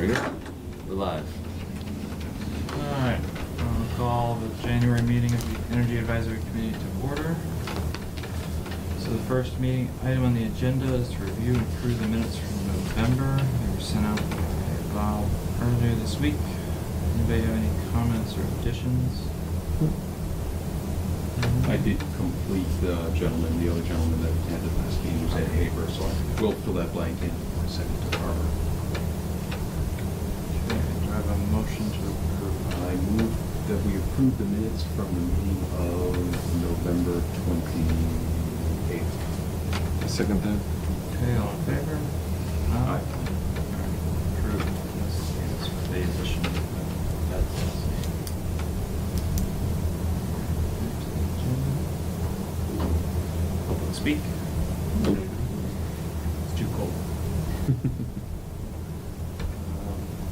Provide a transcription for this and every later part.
we go. We're live. Alright, I'll call the January meeting of the Energy Advisory Committee to order. So the first meeting item on the agenda is to review and approve the minutes from November. They were sent out by Val earlier this week. Anybody have any comments or additions? I did complete the other gentleman that had the last meeting was Ed Haber, so I will fill that blank in and send it to Barbara. Okay, do I have a motion to approve? I move that we approve the minutes from the meeting of November 28th. I second that. Okay, all in favor? Aye. Alright, approved. That's for the addition of that policy. Public speak? Nope. It's too cold.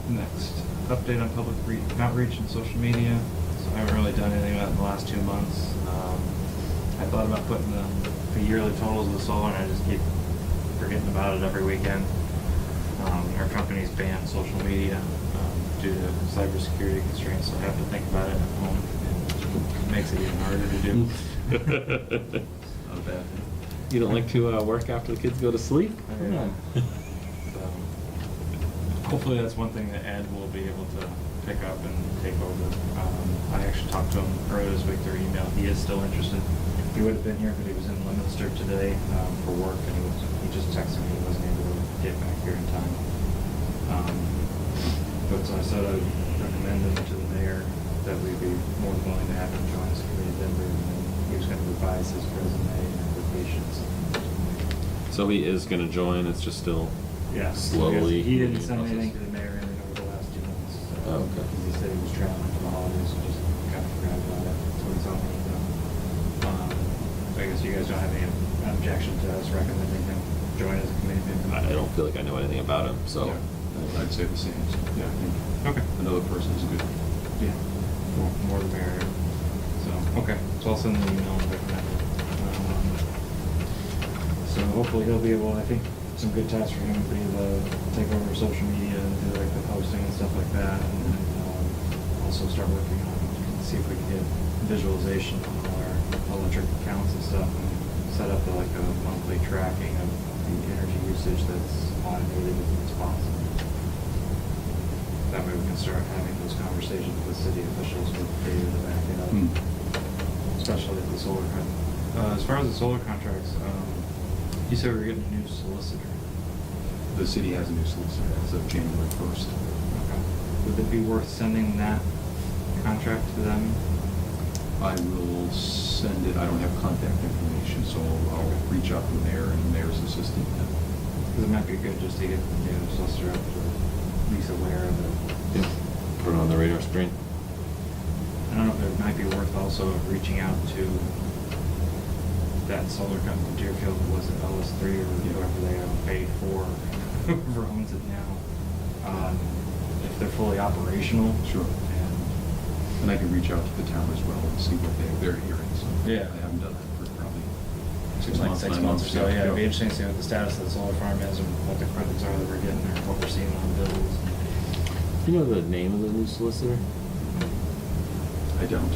Next, update on public outreach and social media. So I haven't really done anything about it in the last 2 months. I thought about putting the yearly totals of the solar, and I just keep forgetting about it every weekend. Our company's banned social media due to cybersecurity constraints, so I have to think about it at home, and it makes it even harder to do. Not a bad thing. You don't like to work after the kids go to sleep? Yeah. So, hopefully that's one thing that Ed will be able to pick up and take over. I actually talked to him earlier this week through email. He is still interested. He would have been here, but he was in Leominster today for work, and he just texted me he wasn't able to get back here in time. But so I said I would recommend him to the mayor that we'd be more than willing to have him join us committee of Denver, and then he was going to revise his resume and applications. So he is going to join. It's just still Yeah, slowly. He didn't send process. anything to the mayor over the last 2 months. So Oh, okay. He said he was traveling for the holidays, so just kind of forgot about it. So he's on me. So I guess you guys don't have any objection to us recommending him join as a committee member? I don't feel like I know anything about him, so. Yeah, I'd say the same. So, yeah, I think Okay. another person is good. Yeah. More the merrier. So, okay. So I'll send an email and recommend it. So hopefully he'll be able, I think, some good tasks for him would be to take over social media and do like the posting and stuff like that, and also start working on, see if we can get visualization on all our electric accounts and stuff, and set up like a monthly tracking of the energy usage that's automated as much as possible. That way we can start having those conversations with city officials with data to back it up, especially with the solar as far as the solar contracts, you said we were getting a new solicitor. The city has a new solicitor as of January 1st. Okay. Would it be worth sending that contract to them? I will send it. I don't have contact information, so I'll reach out to the mayor and the mayor's assistant. Because it might be good just to get the new solicitor up to at least aware of it. Yeah. Put it on the radar screen. I don't know if it might be worth also reaching out to that solar company, Deerfield, was it LS3 or whoever they have paid for, whoever owns it now, if they're fully operational. Sure. And I can reach out to the town as well and see what they're hearing. So Yeah. I haven't done that for probably 6 Like months, 6 9 months or so, yeah. It'd be Yeah. interesting to see what the status of the solar farm is and what the credits are that we're getting or what we're seeing on bills. Do you know the name of the new solicitor? I don't.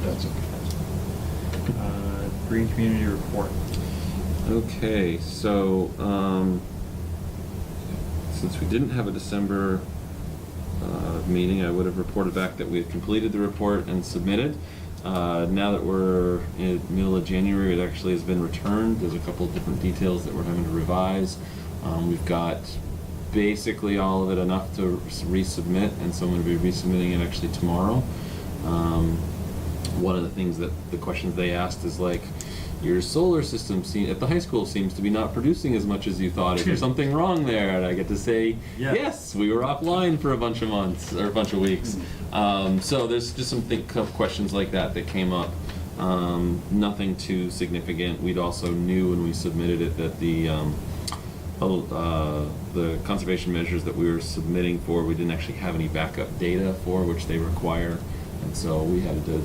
That's okay. Green Community Report. Okay, so since we didn't have a December meeting, I would have reported back that we had completed the report and submitted. Now that we're in the middle of January, it actually has been returned. There's a couple of different details that we're having to revise. We've got basically all of it enough to resubmit, and so I'm going to be resubmitting it actually tomorrow. One of the things that the questions they asked is like, your solar system at the high school seems to be not producing as much as you thought. Is there something wrong there? And I get to say, yes, we were offline for a bunch of months or a bunch of weeks. So there's just some questions like that came up. Nothing too significant. We'd also knew when we submitted it that the conservation measures that we were submitting for, we didn't actually have any backup data for, which they require. And so we had to,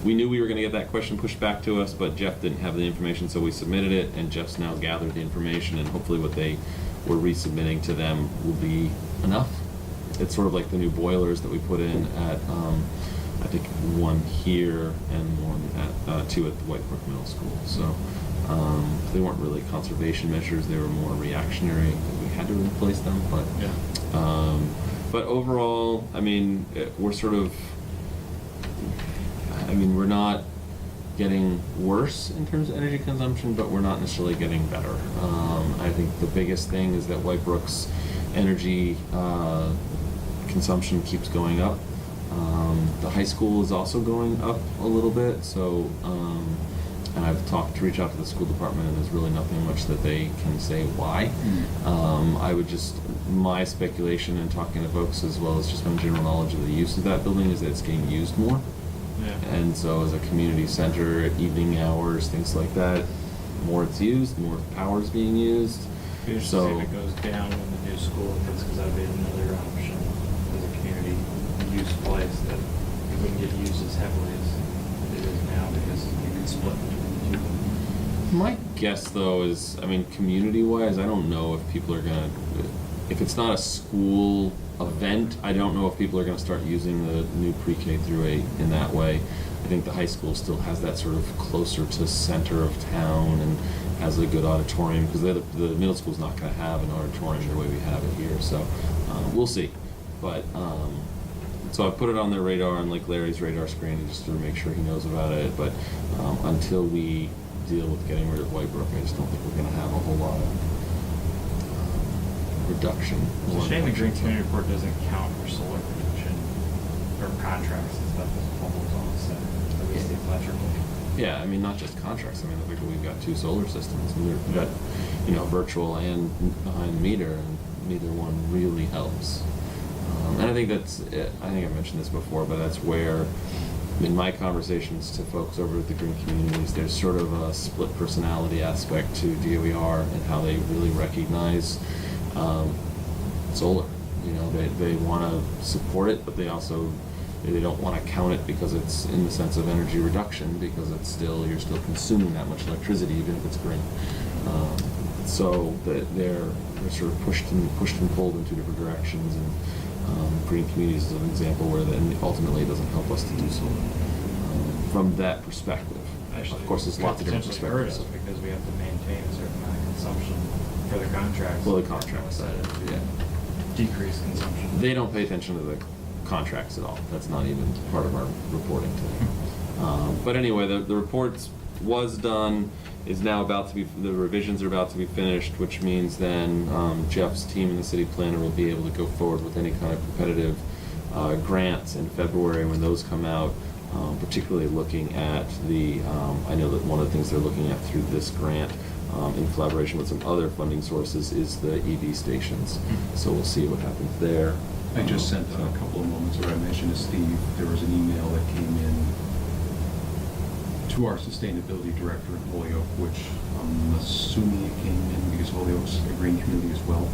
we knew we were going to get that question pushed back to us, but Jeff didn't have the information, so we submitted it, and Jeff's now gathered the information, and hopefully what they were resubmitting to them will be enough. It's sort of like the new boilers that we put in at, I think one here and one at, two at the White Brook Middle School. So they weren't really conservation measures; they were more reactionary. We had to replace them, but Yeah. But overall, I mean, we're sort of. I mean, we're not getting worse in terms of energy consumption, but we're not necessarily getting better. I think the biggest thing is that White Brook's energy consumption keeps going up. The high school is also going up a little bit, so, and I've reached out to the school department, and there's really nothing much that they can say why. I would just, my speculation in talking to folks, as well as just my general knowledge of the use of that building, is that it's getting used more. Yeah. And so as a community center, evening hours, things like that, more it's used, more power is being used. Be interested to see if it goes down when the new school hits, because that would be another option as a community use place that it wouldn't get used as heavily as it is now, because you could split between the two. My guess, though, is, I mean, community-wise, I don't know if people are gonna, if it's not a school event, I don't know if people are gonna start using the new pre-K through 8 in that way. I think the high school still has that sort of closer to center of town and has a good auditorium, because the middle school's not gonna have an auditorium the way we have it here, so we'll see. But, so I put it on their radar, on Lake Larry's radar screen, just to make sure he knows about it, but until we deal with getting rid of White Brook, I just don't think we're gonna have a whole lot of reduction. It's a shame the Green Community Report doesn't count for solar production or contracts and stuff as almost on the set, at least the electrical. Yeah, I mean, not just contracts. I mean, the fact that we've got 2 solar systems, and we've got, you know, virtual and behind the meter, and neither one really helps. And I think that's, I think I mentioned this before, but that's where, in my conversations to folks over at the Green Communities, there's sort of a split personality aspect to DOER and how they really recognize solar. You know, they want to support it, but they also, they don't want to count it because it's in the sense of energy reduction, because it's still, you're still consuming that much electricity even if it's green. So they're sort of pushed and pulled in 2 different directions, and Green Communities is an example where then ultimately it doesn't help us to do solar from that perspective. Actually, of course, there's lots of different potentially hurt perspectives. us because we have to maintain a certain amount of consumption for the contracts. Well, the contracts, yeah. Decrease consumption. They don't pay attention to the contracts at all. That's not even part of our reporting today. But anyway, the report was done, is now about to be, the revisions are about to be finished, which means then Jeff's team and the city planner will be able to go forward with any kind of competitive grants in February when those come out, particularly looking at the, I know that one of the things they're looking at through this grant, in collaboration with some other funding sources, is the EV stations. So we'll see what happens there. I just sent a couple of moments ago, I mentioned to Steve, there was an email that came in to our sustainability director at Holyoke, which I'm assuming it came in because Holyoke's a green community as well.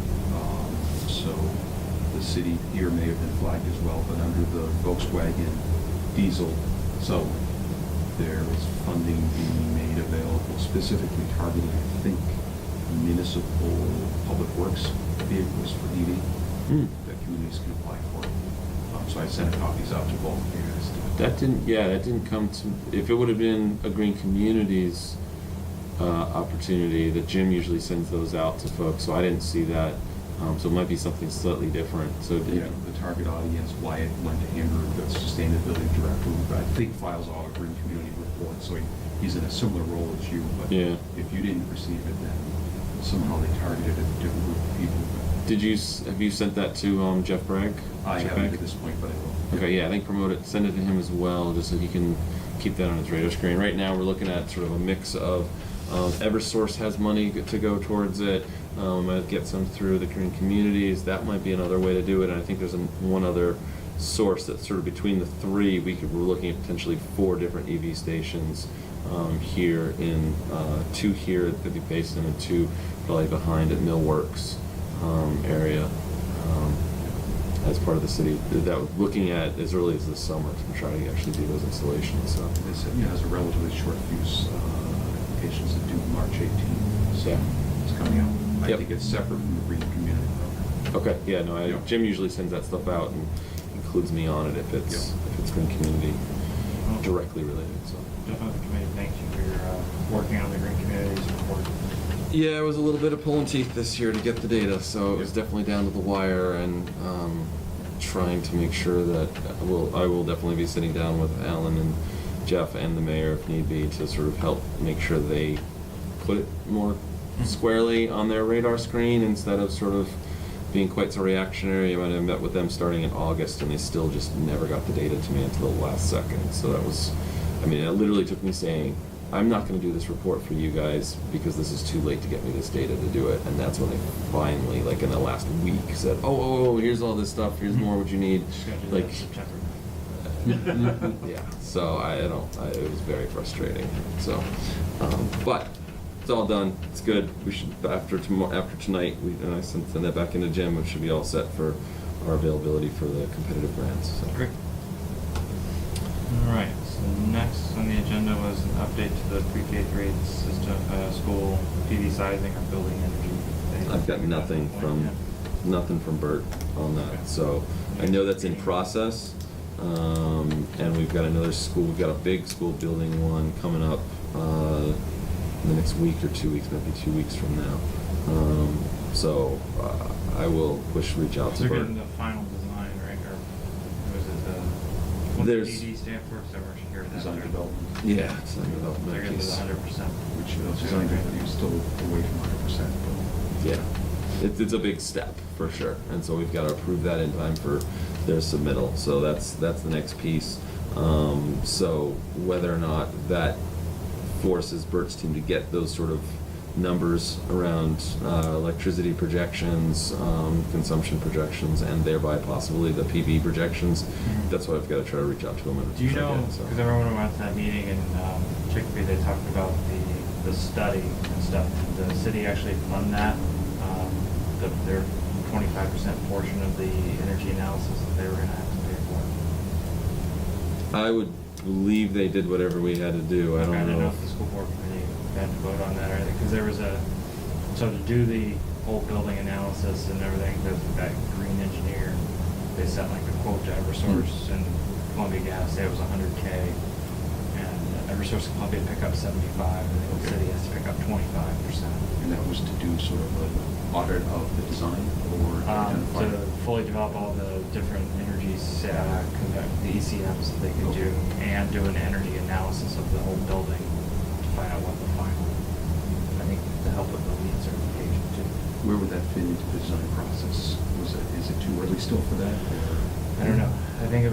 So the city here may have been flagged as well, but under the Volkswagen diesel zone, there is funding being made available, specifically targeting, I think, municipal public works vehicles for EV that communities can apply for. So I sent copies out to both of you guys. That didn't come to, if it would have been a Green Communities opportunity, that Jim usually sends those out to folks, so I didn't see that. So it might be something slightly different. So Yeah, the target audience, Wyatt went to Andrew, the sustainability director, who I think files all the Green Community reports, so he's in a similar role as you, but Yeah. if you didn't receive it, then somehow they targeted a different group of people. have you sent that to Jeff Bragg? I Jeff haven't Bragg? at this point, but I will. Okay, yeah, I think send it to him as well, just so he can keep that on his radar screen. Right now, we're looking at sort of a mix of, Eversource has money to go towards it. Might get some through the Green Communities. That might be another way to do it. And I think there's one other source that's sort of between the 3. We're looking at potentially 4 different EV stations here in 2 here at the Payson and 2 probably behind at Millworks area. as part of the city, that we're looking at as early as this summer to try to actually do those installations, so. This has a relatively short fuse, applications that due March 18th, so Yeah. it's coming out. I Yep. think it's separate from the Green Community Program. Okay, yeah, no, Yeah. Jim usually sends that stuff out and includes me on it if it's green community directly related, so. Definitely the committee thanks you for your working on the green communities report. Yeah, it was a little bit of pulling teeth this year to get the data, so it was definitely down to the wire, and trying to make sure that I will definitely be sitting down with Alan and Jeff and the mayor if need be to sort of help make sure they put it more squarely on their radar screen instead of sort of being quite so reactionary. I mean, I met with them starting in August, and they still just never got the data to me until the last second. So that was, I mean, it literally took me saying, I'm not going to do this report for you guys because this is too late to get me this data to do it. And that's when they finally, like in the last week, said, oh, here's all this stuff. Here's more what you need. Just gotta do that Like, in September. yeah. So it was very frustrating. So, but it's all done. It's good. We should after tonight. And I send that back into Jim. We should be all set for our availability for the competitive grants. So. Great. All right. So next on the agenda was an update to the pre-K grade system, school PV sizing or building energy. I've got nothing from Bert on that. Okay. So I know that's in process. And we've got another school. We've got a big school building one coming up in the next week or 2 weeks, maybe 2 weeks from now. So I will reach out to They're Bert. getting the final design, right? Or was it the what There's- the DD stand for? Because I wasn't here that Design there. development, Yeah, it's not development They're getting to piece. the 100%. which design development is still away from 100%, but Yeah, it's a big step for sure, and so we've got to approve that in time for their submittal. So that's the next piece. So whether or not that forces Bert's team to get those sort of numbers around electricity projections, consumption projections, and thereby possibly the PV projections, that's what I've got to try to reach out to them and Do you try to know, get, so. because I remember when I went to that meeting in Chicopee, they talked about the study and stuff. Did the city actually fund that? Their 25% portion of the energy analysis that they were going to have to pay for? I would believe they did whatever we had to do. I Okay, don't didn't know. if the school board committee had to vote on that or anything, because there was so to do the whole building analysis and everything, that green engineer, they sent like a quote to Eversource and Columbia Gas, say it was $100K, and Eversource and Columbia pick up 75, and then the city has to pick up 25%. and that was to do sort of an audit of the design or identify. To fully develop all the different energy, the ECMs that they could do, and do an energy analysis of the whole building to find out what the final, I think, to help with the LEED certification too. Where would that fit into the design process? Is it too early still for that? Or? I don't know. I think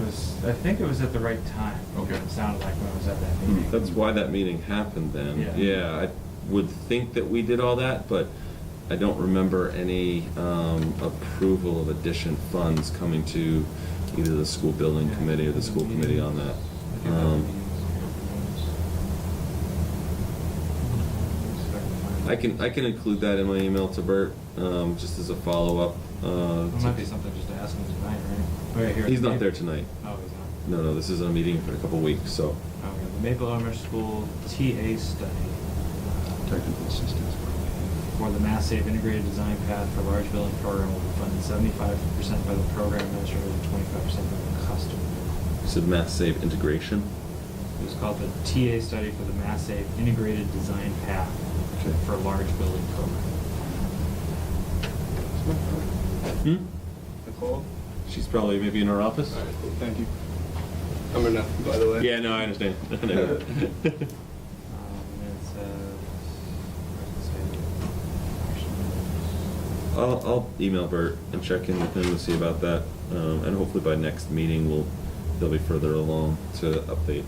it was at the right time. Okay. It sounded like when I was at that meeting. That's why that meeting happened then. Yeah. I would think that we did all that, but I don't remember any approval of addition funds coming to either the school building Yeah. committee or the school committee on that. I think that meeting was- I can include that in my email to Bert, just as a follow-up. It might be something just to ask him tonight, right? Oh, yeah, here. He's not there tonight. Oh, he's not. No, this is a meeting for a couple weeks, so. Oh, yeah, the Maple Elementary School TA study Technical assistance. for the Mass Save Integrated Design Path for Large Building Program will be funded 75% by the program administrator and 25% by the customer. Said Mass Save Integration. It was called the TA study for the Mass Save Integrated Design Path Okay. for Large Building Program. Nicole? She's probably maybe in her office. Alright, cool, thank you. I'm in by the way. Yeah, no, I understand. And it says, I'll email Bert and check in with him to see about that, and hopefully by next meeting they'll be further along to update.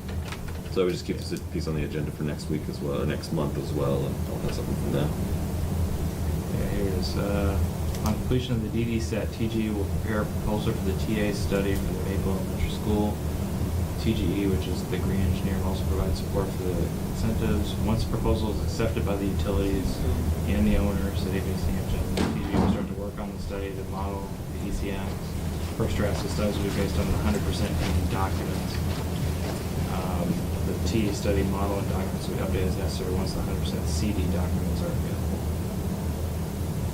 So I would just keep this piece on the agenda for next week as well, or next month as well, and I'll have something from them. Yeah, here it is. On completion of the DD set, TGE will prepare a proposal for the TA study for the Maple Elementary School. TGE, which is the green engineer, will also provide support for the incentives. Once the proposal is accepted by the utilities and the owner, City of Easthampton, TGE will start to work on the study to model the ECMs first draft of studies will be based on 100% documents. The T study model and documents will be updated as necessary once the 100% CD documents are available.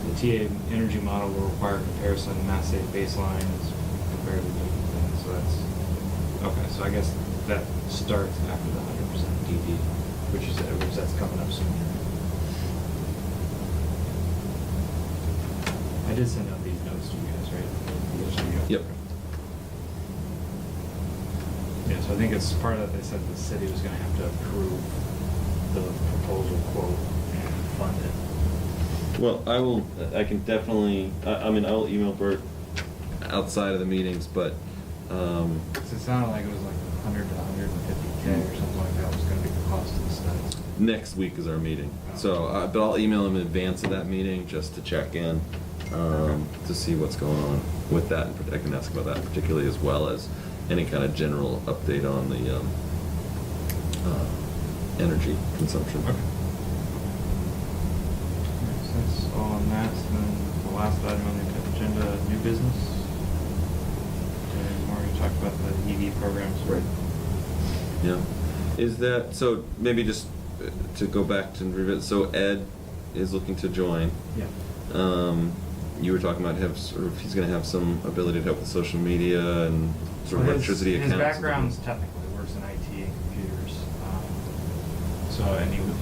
The TA energy model will require comparison of mass state baselines compared to different things. So that's okay. So I guess that starts after the 100% DD, which that's coming up soon. I did send out these notes to you guys, right? Yep. Yeah, so I think it's part of that they said the city was gonna have to approve the proposal quote and fund it. Well, I can definitely, I mean, I'll email Bert outside of the meetings, but, 'Cause it sounded like it was like 100 to 150K or something like that was gonna be the cost of the studies. next week is our meeting. So, but I'll email him in advance of that meeting just to check in, to see what's going on with that. I can ask about that particularly, as well as any kind of general update on the energy consumption. Okay. So that's all on that. And then the last item on the agenda, new business. And we're going to talk about the EV programs. Right. Yeah. Is that, so maybe just to go back to revisit, so Ed is looking to join. Yeah. You were talking about he's going to have some ability to help with social media and sort of electricity accounts. His background's technical. He works in IT and computers.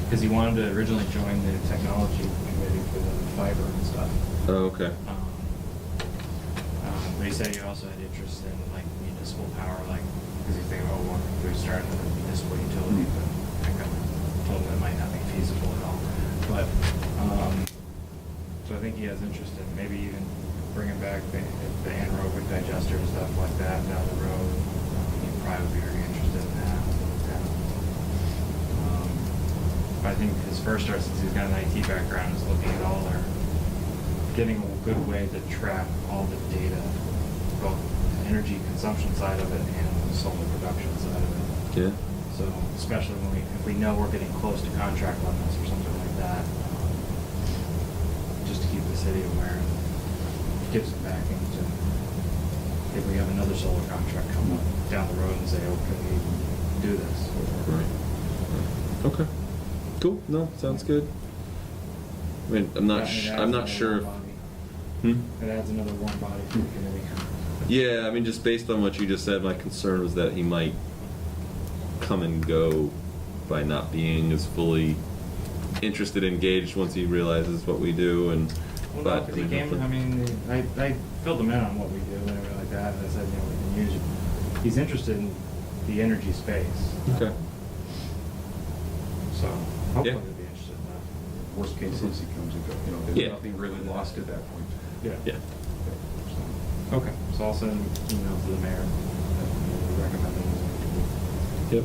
Because he wanted to originally join the technology committee for the fiber and stuff. Oh, okay. But he said he also had interest in like municipal power, like because he's thinking about wanting to start a municipal utility, but I kind of told him it might not be feasible at all. But so I think he has interest in maybe even bringing back the anaerobic digester and stuff like that down the road. He'd probably be very interested in that. But I think his first start, since he's got an IT background, is looking at getting a good way to track all the data, both the energy consumption side of it and the solar production side of it. Yeah. So especially if we know we're getting close to contract limits or something like that, just to keep the city aware, and gives it back into if we have another solar contract come up down the road and say, oh, can we do this? Right. Okay. Cool. No, sounds good. I mean, I'm not sure if. It adds another warm body to the committee. Yeah, I mean, just based on what you just said, my concern was that he might come and go by not being as fully interested, engaged once he realizes what we do. And Well, no, he came. I mean, I filled him in on what we do and everything like that, and I said, we can use it. He's interested in the energy space. Okay. So hopefully Yeah. he'll be interested in that. Worst case is he comes and goes, there's Yeah. nothing really lost at that point. Yeah. Yeah. So, okay. So I'll send an email to the mayor recommending. Yep.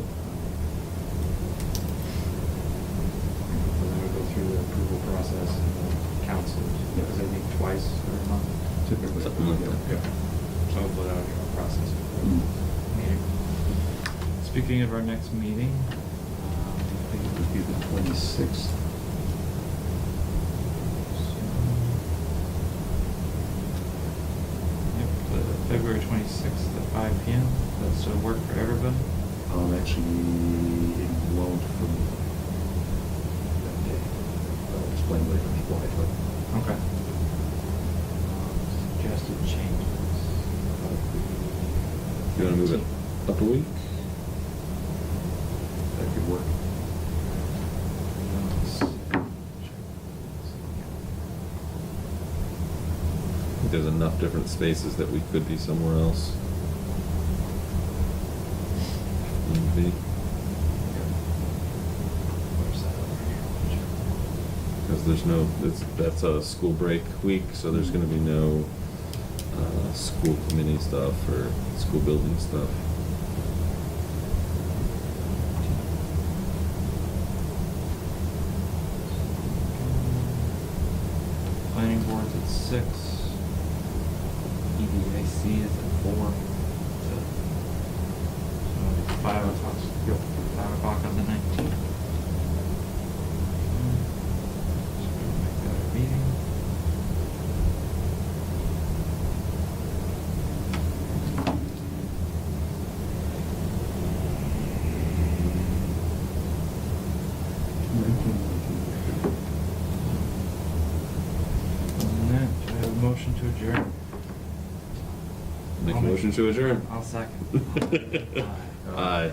Then we'll go through the approval process and the councils, because they meet twice every month. Typically. Something like that. Yeah. So hopefully that'll be our process for Mm. the meeting. Speaking of our next meeting, I think it would be the 26th. February 26th at 5 p.m. Does that still work for everybody? Actually, it won't for me that day. I'll explain later why, but. Okay. Suggested changes. You want to move it up a week? That could work. I think there's enough different spaces that we could be somewhere else. Maybe. Because there's no, that's a school break week, so there's going to be no school committee stuff or school building stuff. Planning board's at 6. EDIC is at 4. So 5 o'clock. Yep. 5 o'clock on the 19th. So we'll make that our meeting. motion to adjourn. Make a motion to adjourn. I'll second. Aye.